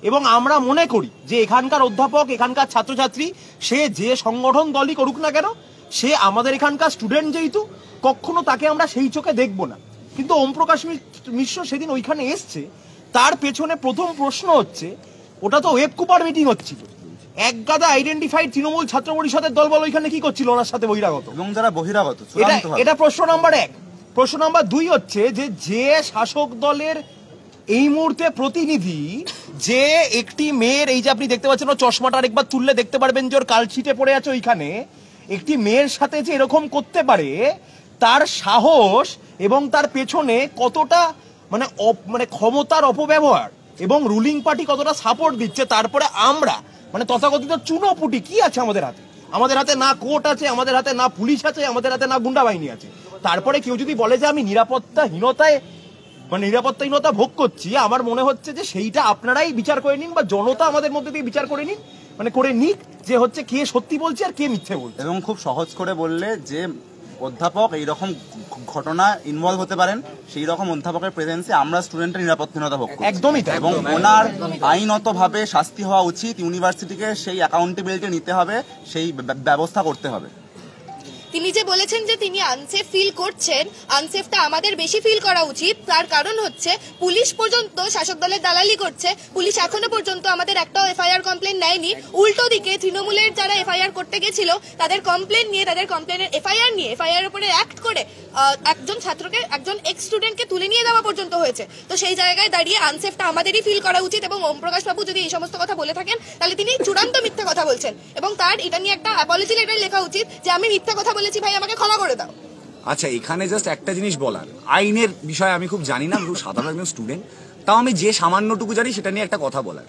এবং আমরা মনে করি যে এখানকার অধ্যাপক, এখানকার ছাত্রছাত্রী, সে যে সংগঠন দলই করুক না কেন, সে আমাদের এখানকার স্টুডেন্ট, যেহেতু কখনো তাকে আমরা সেই চোখে দেখব না। কিন্তু ওম প্রকাশ মিশ্র সেদিন ওইখানে এসছে, তার পেছনে প্রথম প্রশ্ন হচ্ছে, ওটা তো ওয়েব কুপার মিটিং হচ্ছিল, এক গাদা আইডেন্টিফাইড তৃণমূল ছাত্র পরিষদের দলবল ওইখানে কি করছিল ওনার সাথে বহিরাগত, এবং যারা বহিরাগত, এটা প্রশ্ন নাম্বার 1। প্রশ্ন নাম্বার 2 হচ্ছে যে শাসক দলের এই মুহূর্তে প্রতিনিধি, যে একটি মেয়ের, এই যে আপনি দেখতে পাচ্ছেন ও চশমাটা একবার তুললে দেখতে পারবেন যে ওর কালশিটে পড়ে আছে ওইখানে, একটি মেয়ের সাথে যে এরকম করতে পারে, তার সাহস এবং তার পেছনে কতটা মানে ক্ষমতার অপব্যবহার এবং রুলিং পার্টি কতটা সাপোর্ট দিচ্ছে। তারপরে আমরা মানে তথাকথিত চুনোপুটি কি আছে আমাদের হাতে? আমাদের হাতে না কোর্ট আছে, আমাদের হাতে না পুলিশ আছে, আমাদের হাতে না গুন্ডা বাহিনী আছে। তারপরে কেউ যদি বলে যে আমি নিরাপত্তাহীনতা ভোগ করছি, আমার মনে হচ্ছে যে সেইটা আপনারাই বিচার করে নিন, বা জনতা আমাদের মধ্যে দিয়ে বিচার করে নিন, মানে করে নিক, যে হচ্ছে কে সত্যি বলছে আর কে মিথ্যে বলছে। এবং খুব সহজ করে বললে, যে অধ্যাপক এইরকম ঘটনা ইনভলভ হতে পারেন, সেই রকম অধ্যাপকের প্রেজেন্সে আমরা স্টুডেন্টের নিরাপত্তাহীনতা ভোগ করি। একদমই তাই। এবং ওনার আইনতভাবে শাস্তি হওয়া উচিত, ইউনিভার্সিটিকে সেই অ্যাকাউন্টেবিলিটি নিতে হবে, সেই ব্যবস্থা করতে হবে। তিনি যে বলেছেন যে তিনি আনসেফ ফিল করছেন, আনসেফটা আমাদের বেশি ফিল করা উচিত। তার কারণ হচ্ছে পুলিশ পর্যন্ত শাসক দলের দালালি করছে। পুলিশ এখনো পর্যন্ত আমাদের একটাও এফআইআর কমপ্লেন নেয়নি। উল্টো দিকে তৃণমূলের যারা এফআইআর করতে গেছিল তাদের কমপ্লেন নিয়ে, তাদের কমপ্লেনের এফআইআর নিয়ে, এফআইআর উপরে অ্যাক্ট করে একজন ছাত্রকে, একজন এক্স স্টুডেন্টকে তুলে নিয়ে যাওয়া পর্যন্ত হয়েছে। তো সেই জায়গায় দাঁড়িয়ে আনসেফটা আমাদেরই ফিল করা উচিত। এবং ওম প্রকাশ বাবু যদি এই সমস্ত কথা বলে থাকেন তাহলে তিনি চূড়ান্ত মিথ্যা কথা বলছেন, এবং তার এটা নিয়ে একটা অ্যাপোলজি লেটার লেখা উচিত যে আমি মিথ্যা কথা বলেছি, ভাই আমাকে ক্ষমা করে দাও। আচ্ছা, এখানে জাস্ট একটা জিনিস বলার, আইনের বিষয়ে আমি খুব জানি না, খুব সাধারণ একজন স্টুডেন্ট, তাও আমি যে সামান্যটুকু জানি সেটা নিয়ে একটা কথা বলার।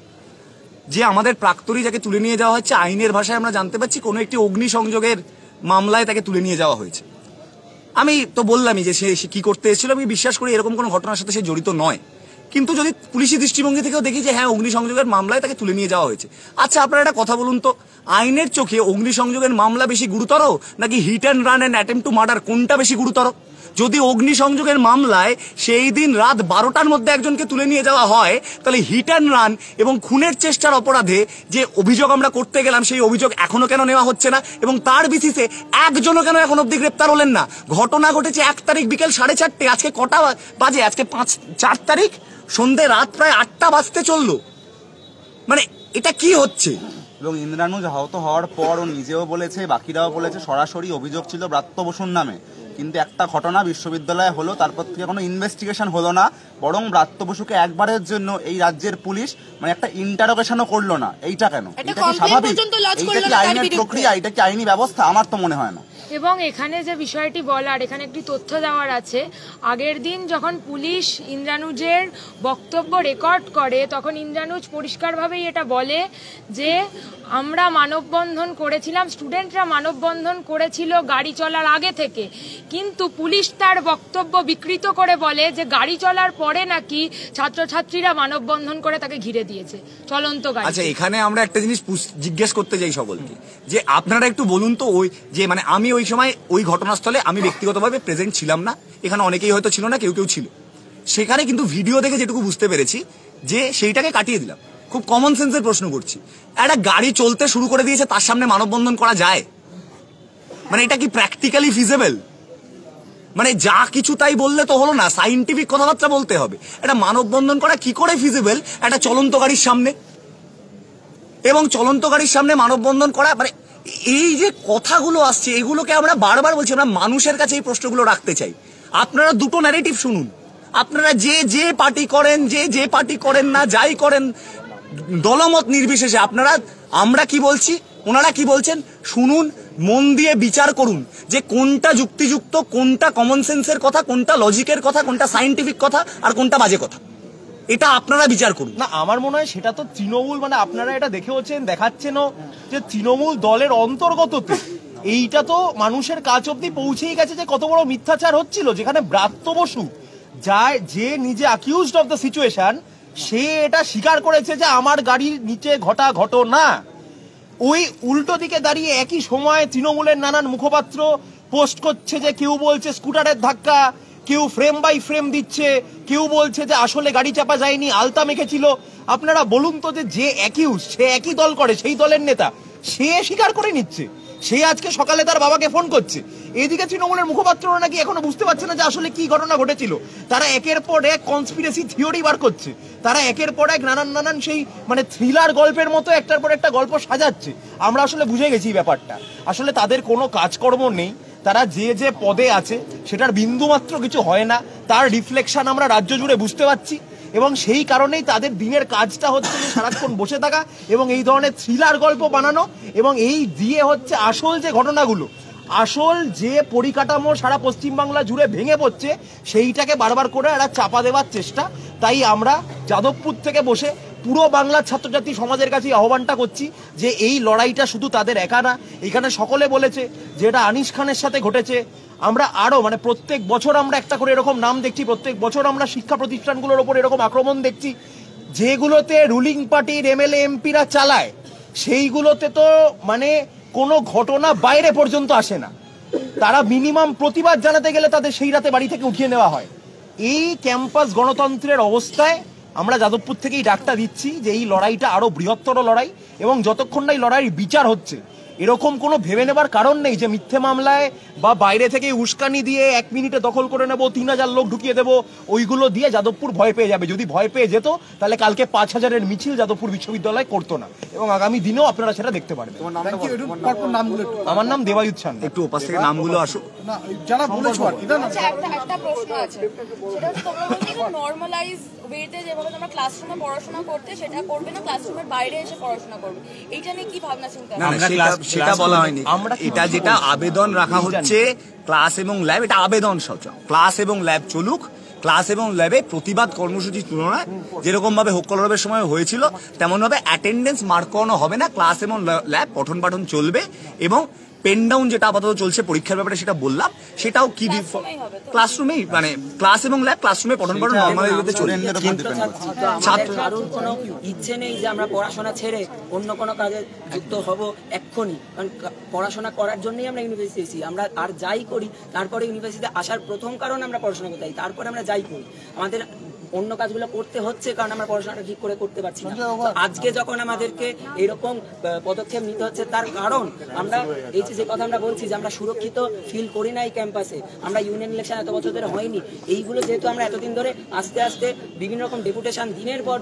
যে আমাদের প্রাক্তনী যাকে তুলে নিয়ে যাওয়া হচ্ছে, আইনের ভাষায় আমরা জানতে পারছি কোনো একটি অগ্নিসংযোগের মামলায় তাকে তুলে নিয়ে যাওয়া হয়েছে। আমি তো বললামই যে সে কি করতে এসেছিল, আমি বিশ্বাস করি এরকম কোনো ঘটনার সাথে সে জড়িত নয়। কিন্তু যদি পুলিশি দৃষ্টিভঙ্গি থেকেও দেখি যে হ্যাঁ অগ্নিসংযোগের মামলায় তাকে তুলে নিয়ে যাওয়া হয়েছে, আচ্ছা আপনারা একটা কথা বলুন তো, আইনের চোখে অগ্নিসংযোগের মামলা বেশি গুরুতর নাকি hit and run and attempt to murder, কোনটা বেশি গুরুতর? যদি অগ্নিসংযোগের মামলায় সেই দিন রাত 12টার মধ্যে একজনকে তুলে নিয়ে যাওয়া হয়, তাহলে হিট অ্যান্ড রান এবং খুনের চেষ্টার অপরাধে যে অভিযোগ আমরা করতে গেলাম সেই অভিযোগ এখনো কেন নেওয়া হচ্ছে না, এবং তার বেসিসে একজনও কেন এখন অব্দি গ্রেপ্তার হলেন না? ঘটনা ঘটেছে 1 তারিখ বিকেল 4:30, আজকে কটা বাজে? আজকে 4 তারিখ সন্ধ্যে রাত প্রায় 8টা বাজতে চললো। মানে এটা কি হচ্ছে? এবং ইন্দ্রানুজ আহত হওয়ার পর ও নিজেও বলেছে, বাকিরাও বলেছে, সরাসরি অভিযোগ ছিল ব্রাত্য বসুর নামে। কিন্তু একটা ঘটনা বিশ্ববিদ্যালয়ে হলো, তারপর থেকে কোনো ইনভেস্টিগেশন হলো না, বরং ব্রাত্য বসুকে একবারের জন্য এই রাজ্যের পুলিশ মানে একটা ইন্টারোগেশনও করলো না। এইটা কেন? এটা কি স্বাভাবিক? এইটা কি আইনের প্রক্রিয়া? এটা কি আইনি ব্যবস্থা? আমার তো মনে হয় না। এবং এখানে যে বিষয়টি বলার, এখানে একটি তথ্য দেওয়ার আছে। আগের দিন যখন পুলিশ ইন্দ্রানুজের বক্তব্য রেকর্ড করে, তখন ইন্দ্রানুজ পরিষ্কারভাবেই এটা বলে যে আমরা মানববন্ধন করেছিলাম, স্টুডেন্টরা মানববন্ধন করেছিল গাড়ি চলার আগে থেকে, কিন্তু পুলিশ তার বক্তব্য বিকৃত করে বলে যে গাড়ি চলার পরে নাকি ছাত্রছাত্রীরা মানববন্ধন করে তাকে ঘিরে দিয়েছে চলন্ত গাড়ি। আচ্ছা, এখানে আমরা একটা জিনিস জিজ্ঞেস করতে চাই সকলকে, যে আপনারা একটু বলুন তো, ওই যে মানে আমি ওই সময় ওই ঘটনাস্থলে আমি ব্যক্তিগতভাবে প্রেজেন্ট ছিলাম না, এখানে অনেকেই হয়তো ছিল না, কেউ কেউ ছিল সেখানে, কিন্তু ভিডিও দেখে যেটুকু বুঝতে পেরেছি যে সেইটাকে কাটিয়ে দিলাম। খুব কমন সেন্সের প্রশ্ন করছি, একটা গাড়ি চলতে শুরু করে দিয়েছে, তার সামনে মানববন্ধন করা যায়? মানে এটা কি প্র্যাকটিক্যালি ফিজিবল? মানে যা কিছু তাই বললে তো হলো না, সাইন্টিফিক কথাবার্তা বলতে হবে। এটা মানববন্ধন করা কি করে ফিজিবল একটা চলন্ত গাড়ির সামনে? এবং চলন্ত গাড়ির সামনে মানববন্ধন করা, মানে এই যে কথাগুলো আসছে এগুলোকে আমরা বারবার বলছি, আমরা মানুষের কাছে এই প্রশ্নগুলো রাখতে চাই। আপনারা দুটো ন্যারেটিভ শুনুন, আপনারা যে পার্টি করেন, যে পার্টি করেন না, যাই করেন, দলমত নির্বিশেষে আপনারা, আমরা কি বলছি, ওনারা কি বলছেন, শুনুন, মন দিয়ে বিচার করুন যে কোনটা যুক্তিযুক্ত, কোনটা কমন সেন্সের কথা, কোনটা লজিকের কথা, কোনটা সাইন্টিফিক কথা, আর কোনটা বাজে কথা, এটা আপনারা বিচার করুন। না, আমার মনে হয় সেটা তো তৃণমূল, মানে আপনারা এটা দেখেওছেন, দেখাচ্ছেনও যে তৃণমূল দলের অন্তর্গততে এইটা তো মানুষের কাছ অব্দি পৌঁছেই গেছে যে কত বড় মিথ্যাচার হচ্ছিল। যেখানে ব্রাত্য বসু যে নিজে অ্যাকিউজড অফ দ্য সিচুয়েশন, সে এটা স্বীকার করেছে যে আমার গাড়ির নিচে ঘটা ঘটনা। ওই উল্টো দিকে দাঁড়িয়ে একই সময় তৃণমূলের নানান মুখপাত্র পোস্ট করছে যে কেউ বলছে স্কুটারের ধাক্কা, কেউ ফ্রেম বাই ফ্রেম দিচ্ছে, কেউ বলছে যে আসলে গাড়ি চাপা যায়নি, আলতা মেখেছিল। আপনারা বলুন তো, যে অ্যাকিউজ, সে একই দল করে, সেই দলের নেতা, সে স্বীকার করে নিচ্ছে। সে আজকে সকালে তার বাবাকে ফোন করছে। এদিকে তৃণমূলের মুখপাত্ররা নাকি এখনো বুঝতে পারছে না যে আসলে কি ঘটনা ঘটেছিল। তারা একের পর এক কনস্পিরেসি থিওরি বার করছে, তারা একের পর এক নানান সেই মানে থ্রিলার গল্পের মতো একটার পর একটা গল্প সাজাচ্ছে। আমরা আসলে বুঝে গেছি ব্যাপারটা, আসলে তাদের কোনো কাজকর্ম নেই, তারা যে পদে আছে সেটার বিন্দুমাত্র কিছু হয় না, তার রিফ্লেকশন আমরা রাজ্য জুড়ে বুঝতে পারছি। এবং সেই কারণেই তাদের দিনের কাজটা হচ্ছে যে সারাক্ষণ বসে থাকা এবং এই ধরনের থ্রিলার গল্প বানানো, এবং এই দিয়ে হচ্ছে আসল যে ঘটনাগুলো, আসল যে পরিকাঠামো সারা পশ্চিমবাংলা জুড়ে ভেঙে পড়ছে, সেইটাকে বারবার করে এরা চাপা দেওয়ার চেষ্টা। তাই আমরা যাদবপুর থেকে বসে পুরো বাংলার ছাত্রছাত্রী সমাজের কাছে আহ্বানটা করছি যে এই লড়াইটা শুধু তাদের একা না। এখানে সকলে বলেছে যে এটা আনিস খানের সাথে ঘটেছে। আমরা আরো মানে প্রত্যেক বছর আমরা একটা করে এরকম নাম দেখছি, প্রত্যেক বছর আমরা শিক্ষা প্রতিষ্ঠানগুলোর ওপর এরকম আক্রমণ দেখছি। যেগুলোতে রুলিং পার্টির এমএলএ এমপিরা চালায় সেইগুলোতে তো মানে কোনো ঘটনা বাইরে পর্যন্ত আসে না, তারা মিনিমাম প্রতিবাদ জানাতে গেলে তাদের সেই রাতে বাড়ি থেকে উঠিয়ে নেওয়া হয়। এই ক্যাম্পাস গণতন্ত্রের অবস্থায় আমরা যাদবপুর থেকেই ডাকটা দিচ্ছি যে এই লড়াইটা আরো বৃহত্তর লড়াই, এবং যতক্ষণ না এই লড়াইয়ের বিচার হচ্ছে, এরকম কোনো ভেবে নেবার কারণ নেই যে মিথ্যে মামলায় বা বাইরে থেকে উস্কানি দিয়ে 1 মিনিটে দখল করে নেব, 3000 লোক ঢুকিয়ে দেবো, ওইগুলো দিয়ে যাদবপুর ভয় পেয়ে যাবে। যদি ভয় পেয়ে যেত তাহলে কালকে 5000-এর মিছিল যাদবপুর বিশ্ববিদ্যালয় করতো না, এবং আগামী দিনেও আপনারা সেটা দেখতে পারবেন। আমার নাম দেবায়ুত সান্যাল। একটু ওপাশ থেকে নামগুলো আসুক। না, যারা বলেছো আর কি, না আচ্ছা, একটা প্রশ্ন আছে, সেটা হচ্ছে তোমরা বলছো যে নরমালাইজ ওয়েতে যেভাবে তোমরা ক্লাসরুমে পড়াশোনা করতে সেটা করবে না, ক্লাসরুমের বাইরে এসে পড়াশোনা করবে, এইটা নিয়ে কি ভাবনা চিন্তা? না, সেটা বলা হয়নি। এটা যেটা আবেদন রাখা হচ্ছে ক্লাস এবং ল্যাব, এটা আবেদন সচল, ক্লাস এবং ল্যাব চলুক। ক্লাস এবং ল্যাবে প্রতিবাদ কর্মসূচির তুলনায় যেরকম ভাবে হোক্কলরবের সময় হয়েছিল তেমন ভাবে অ্যাটেন্ডেন্স মার্ক করানো হবে না। ক্লাস এবং ল্যাব পঠন পাঠন চলবে, এবং পেন ডাউন যেটা আপাতত চলছে পরীক্ষার ব্যাপারে সেটা বললাম, সেটাও কি ক্লাসরুমেই, মানে ক্লাস এবং ল্যাব ক্লাসরুমে পঠন পাঠন নরমাল চলবে। কারোর কোনো ইচ্ছে নেই যে আমরা পড়াশোনা ছেড়ে অন্য কোনো কাজে যুক্ত হব এক্ষুনি, কারণ পড়াশোনা করার জন্যই আমরা ইউনিভার্সিটি এসেছি। আমরা আর যাই করি তারপরে ইউনিভার্সিটিতে আসার প্রথম কারণ আমরা পড়াশোনা করতে চাই, তারপরে আমরা যাই করি। আমাদের অন্য কাজগুলো করতে হচ্ছে কারণ আমরা পড়াশোনাটা ঠিক করে করতে পারছি না। আজকে যখন আমাদেরকে এরকম পদক্ষেপ নিতে হচ্ছে তার কারণ আমরা এই যে কথা আমরা বলছি যে আমরা সুরক্ষিত ফিল করি না এই ক্যাম্পাসে, আমরা ইউনিয়ন ইলেকশন এত বছর ধরে হয়নি, এইগুলো যেহেতু আমরা এতদিন ধরে আস্তে আস্তে বিভিন্ন রকম ডেপুটেশন দিনের পর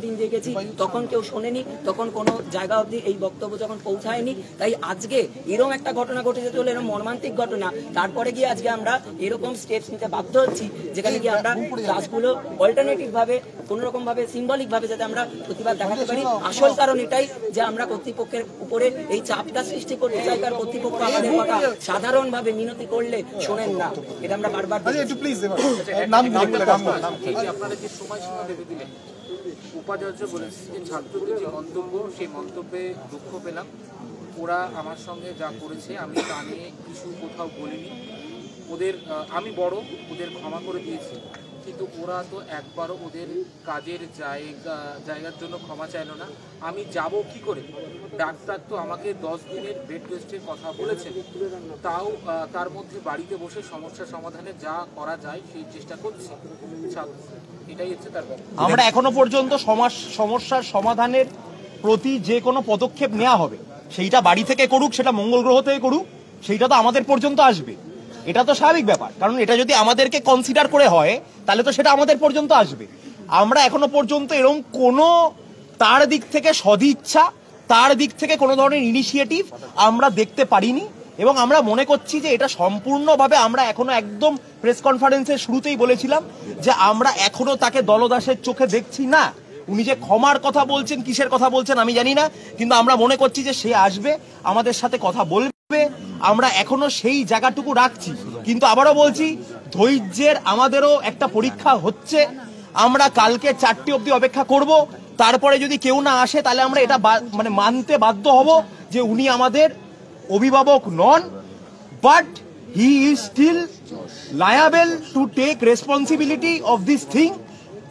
দিন দেখেছি, তখন কেউ শোনেনি, তখন কোনো জায়গা অবধি এই বক্তব্য যখন পৌঁছায়নি, তাই আজকে এরকম একটা ঘটনা ঘটে যেতে হলো, এরকম মর্মান্তিক ঘটনা, তারপরে গিয়ে আজকে আমরা এরকম স্টেপস নিতে বাধ্য হচ্ছি যেখানে গিয়ে আমরা ক্লাসগুলো অল্টারনেটিভ ভাবে কোনো রকম ভাবে সিম্বলিক ভাবে যাতে আমরা প্রতিবাদ দেখাতে পারি। আসল কারণ এটাই যে আমরা কর্তৃপক্ষের উপরে এই চাপটা সৃষ্টি করতে চাই, কারণ কর্তৃপক্ষ আমাদের কথা সাধারণ ভাবে মিনতি করলে শোনেন না, এটা আমরা বারবার আপনারা যে সময়সীমা ভেবে দিলেন, উপাচার্য বলেছেন যে ছাত্রদের যে মন্তব্য, সেই মন্তব্যে দুঃখ পেলাম, ওরা আমার সঙ্গে যা করেছে আমি তা নিয়ে কিছু কোথাও বলিনি, ওদের আমি বড়, ওদের ক্ষমা করে দিয়েছি, কিন্তু ওরা তো একবারও ওদের কাজের জায়গার জন্য ক্ষমা চাইলো না। আমি যাব কি করে? ডাক্তার তো আমাকে 10 দিনের বেড রেস্টের কথা বলেছেন, তাও তার মধ্যে বাড়িতে বসে সমস্যা সমাধানে যা করা যায় সেই চেষ্টা করছি। এটাই হচ্ছে তার ব্যাপার। আমরা এখনো পর্যন্ত সমস্যার সমাধানের প্রতি যে কোনো পদক্ষেপ নেওয়া হবে সেইটা বাড়ি থেকে করুক, সেটা মঙ্গল গ্রহ থেকে করুক, সেইটা তো আমাদের পর্যন্ত আসবে, এটা তো স্বাভাবিক ব্যাপার। কারণ এটা যদি আমাদেরকে কনসিডার করে হয় তাহলে তো সেটা আমাদের পর্যন্ত আসবে। আমরা এখনো পর্যন্ত এরকম কোনো তার দিক থেকে সদিচ্ছা, তার দিক থেকে কোনো ধরনের ইনিশিয়েটিভ আমরা দেখতে পারিনি, এবং আমরা মনে করছি যে এটা সম্পূর্ণভাবে, আমরা এখনো একদম প্রেস কনফারেন্সের শুরুতেই বলেছিলাম যে আমরা এখনো তাকে দলদাসের চোখে দেখছি না। উনি যে ক্ষমার কথা বলছেন, কিসের কথা বলছেন আমি জানি না, কিন্তু আমরা মনে করছি যে সে আসবে, আমাদের সাথে কথা বলবে, আমরা এখনো সেই জায়গাটুকু রাখছি। কিন্তু আবারও বলছি, ধৈর্যের আমাদেরও একটা পরীক্ষা হচ্ছে। আমরা কালকে 4টি অবধি অপেক্ষা করব, তারপরে যদি কেউ না আসে তাহলে আমরা এটা মানে মানতে বাধ্য হব যে উনি আমাদের অভিভাবক নন, but he is still liable to take responsibility of this thing.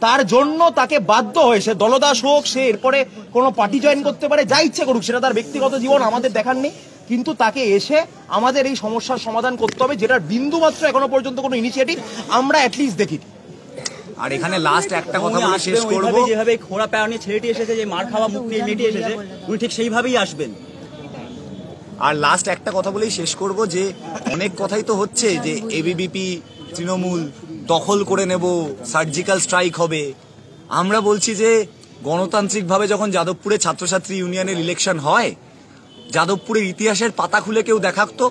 তার জন্য তাকে বাধ্য হয়ে, সে দলদাস হোক, সে এরপরে কোনো পার্টি জয়েন করতে পারে, যা ইচ্ছে করুক, সেটা তার ব্যক্তিগত জীবন, আমাদের দেখার নেই, কিন্তু তাকে এসে আমাদের এই সমস্যার সমাধান করতে হবে, যেটার বিন্দুমাত্র এখনো পর্যন্ত কোনো ইনিশিয়েটিভ আমরা অ্যাটলিস্ট দেখি। আর এখানে লাস্ট একটা কথা বলে শেষ করব, যেভাবে খোঁড়া পাওয়া নিয়ে ছেলেটি এসেছে, যে মার খাওয়া মুখ নিয়ে মেয়েটি এসেছে, উনি ঠিক সেইভাবেই আসবেন। আর লাস্ট একটা কথা বলেই শেষ করব যে অনেক কথাই তো হচ্ছে যে এবিভিপি, তৃণমূল দখল করে নেব, সার্জিক্যাল স্ট্রাইক হবে। আমরা বলছি যে গণতান্ত্রিকভাবে যখন যাদবপুরে ছাত্রছাত্রী ইউনিয়নের ইলেকশন হয়, যাদবপুরের ইতিহাসের পাতা খুলে কেউ দেখাতো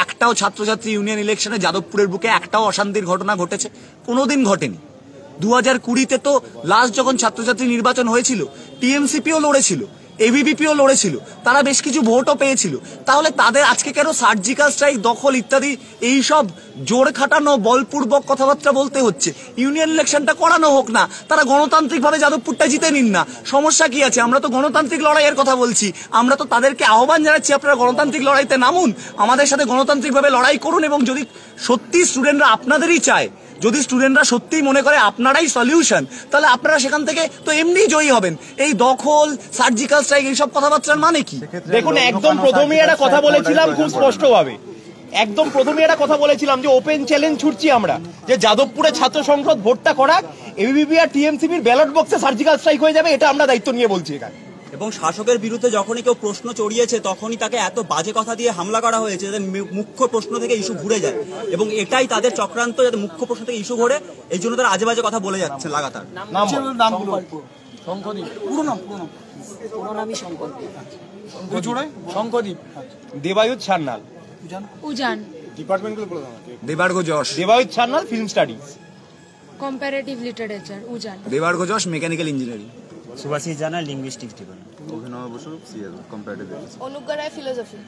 একটাও ছাত্রছাত্রী ইউনিয়ন ইলেকশনে যাদবপুরের বুকে একটাও অশান্তির ঘটনা ঘটেছে? কোনোদিন ঘটেনি। 2020-তে তো লাস্ট যখন ছাত্রছাত্রী নির্বাচন হয়েছিল, টিএমসিপিও লড়েছিল, এবিভিপিও লড়েছিল, তারা বেশ কিছু ভোটও পেয়েছিল। তাহলে তাদের আজকে কেন সার্জিক্যাল স্ট্রাইক, দখল ইত্যাদি এইসব জোর খাটানো, বলপূর্বক কথাবার্তা বলতে হচ্ছে? ইউনিয়ন ইলেকশনটা করানো হোক না, তারা গণতান্ত্রিকভাবে যাদবপুরটা জিতে নিন না, সমস্যা কি আছে? আমরা তো গণতান্ত্রিক লড়াইয়ের কথা বলছি, আমরা তো তাদেরকে আহ্বান জানাচ্ছি আপনারা গণতান্ত্রিক লড়াইতে নামুন, আমাদের সাথে গণতান্ত্রিকভাবে লড়াই করুন। এবং যদি সত্যি স্টুডেন্টরা আপনাদেরই চায়, যদি স্টুডেন্টরা সত্যিই মনে করে আপনারাই সলিউশন, তাহলে আপনারা সেখান থেকে তো এমনি জয়ী হবেন। এই দখল, সার্জিক্যাল স্ট্রাইক, এইসব কথাবার্তার মানে কি? দেখুন, একদম প্রথমেই একটা কথা বলেছিলাম খুব স্পষ্টভাবে, একদম প্রথমেই একটা কথা বলেছিলাম যে ওপেন চ্যালেঞ্জ ছুটছি আমরা, যে যাদবপুরে ছাত্র সংসদ ভোটটা করাক, এবিভিপি আর টিএমসিপির ব্যালট বক্সে সার্জিক্যাল স্ট্রাইক হয়ে যাবে, এটা আমরা দায়িত্ব নিয়ে বলছি এখানে। এবং শাসকের বিরুদ্ধে যখনই কেউ প্রশ্ন চড়িয়েছে তখনই তাকে এত বাজে কথা দিয়ে হামলা করা হয়েছে যাতে মুখ্য প্রশ্ন থেকে ইস্যু ঘুরে যায়, এবং এটাই তাদের চক্রান্ত, যাতে মুখ্য প্রশ্ন থেকে ইস্যু ঘুরে, এই জন্য তারা আজে বাজে কথা বলে যাচ্ছে লাগাতার। পুরো নামই Shankar. Shankardeep, Debayut Sanyal, Ujan, Debargha Yash, Debayut Sanyal film studies, comparative literature Ujan, Debargha Yash mechanical engineering, Subhasis Jana linguistics department, অভিনব বসু সিএল কম্পারেটিভ। অনুজ্ঞা রায় ফিলোসফি।